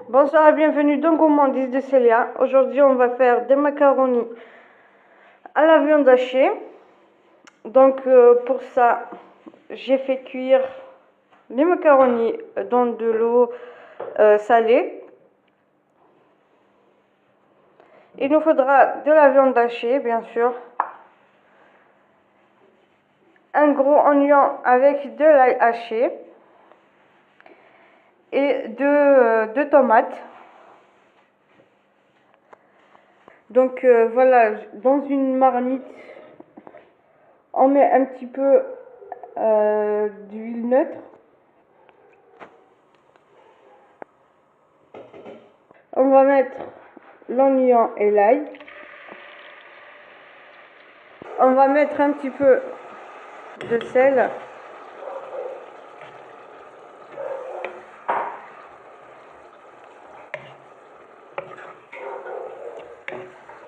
Bonsoir et bienvenue dans Gourmandise de Célia. Aujourd'hui, on va faire des macaronis à la viande hachée. Donc, pour ça, j'ai fait cuire les macaronis dans de l'eau salée. Il nous faudra de la viande hachée, bien sûr, un gros oignon avec de l'ail haché et deux tomates. Donc voilà, dans une marmite, on met un petit peu d'huile neutre. On va mettre l'oignon et l'ail. On va mettre un petit peu de sel.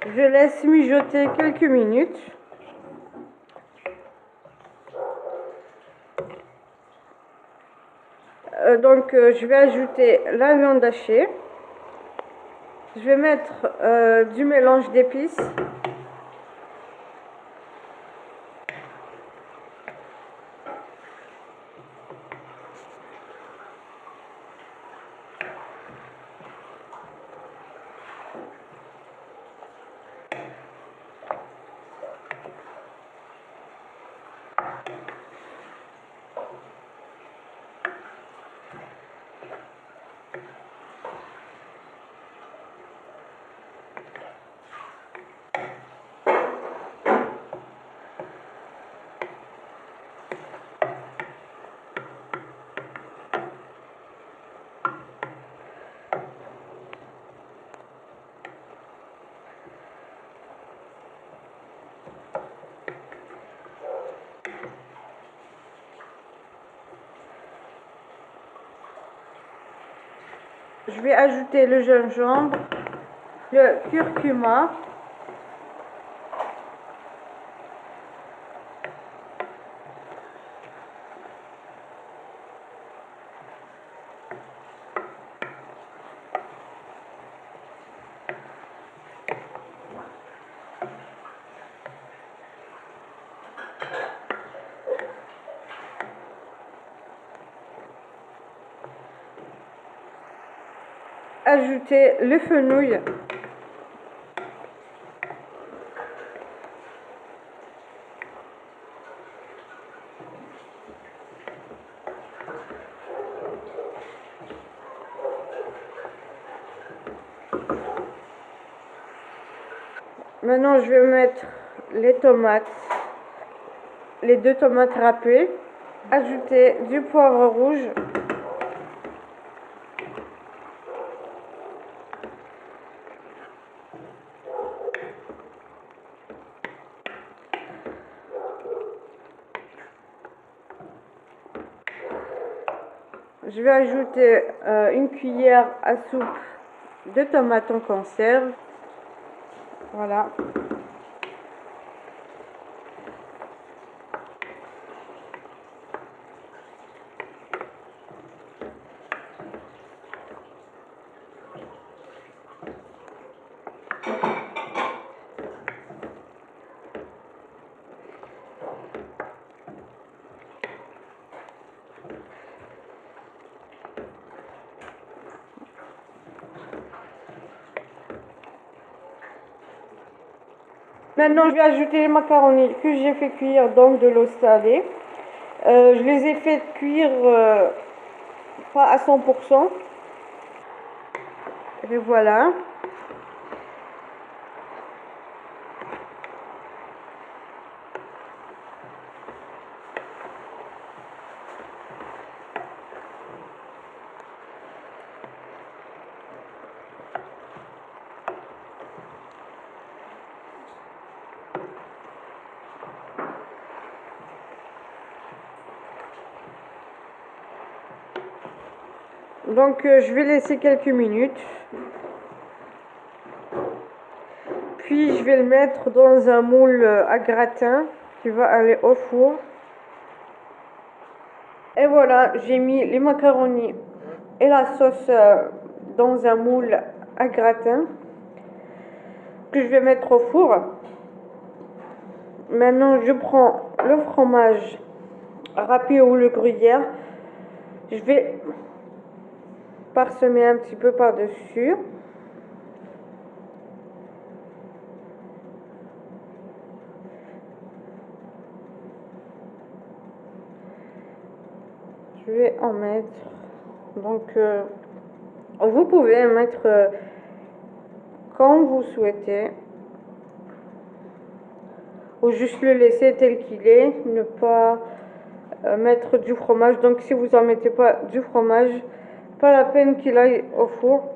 Je laisse mijoter quelques minutes. Donc je vais ajouter la viande hachée. Je vais mettre du mélange d'épices. Je vais ajouter le gingembre, le curcuma, ajouter le fenouil, maintenant je vais mettre les tomates, les deux tomates râpées, ajouter du poivre rouge, je vais ajouter une cuillère à soupe de tomates en conserve, voilà. Maintenant, je vais ajouter les macaronis que j'ai fait cuire dans de l'eau salée. Je les ai fait cuire pas à 100%. Et voilà. Donc je vais laisser quelques minutes. Puis je vais le mettre dans un moule à gratin qui va aller au four. Et voilà, j'ai mis les macaronis et la sauce dans un moule à gratin que je vais mettre au four. Maintenant, je prends le fromage râpé ou le gruyère. Je vais parsemer un petit peu par-dessus. Je vais en mettre. Donc, vous pouvez mettre quand vous souhaitez. Ou juste le laisser tel qu'il est. Ne pas mettre du fromage. Donc, si vous en mettez pas du fromage, pas la peine qu'il aille au four.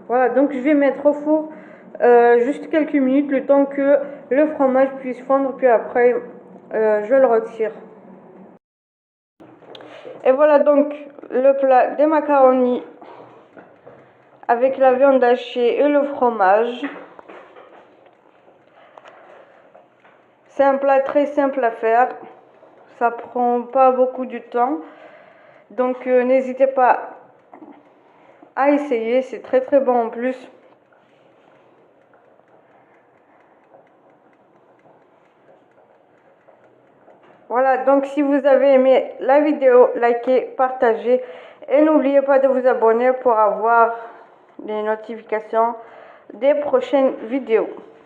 Voilà, donc je vais mettre au four juste quelques minutes, le temps que le fromage puisse fondre, puis après je le retire. Et voilà donc le plat des macaronis avec la viande hachée et le fromage. C'est un plat très simple à faire, ça prend pas beaucoup de temps, donc n'hésitez pas à essayer, c'est très très bon en plus. Voilà, donc si vous avez aimé la vidéo, likez, partagez et n'oubliez pas de vous abonner pour avoir les notifications des prochaines vidéos.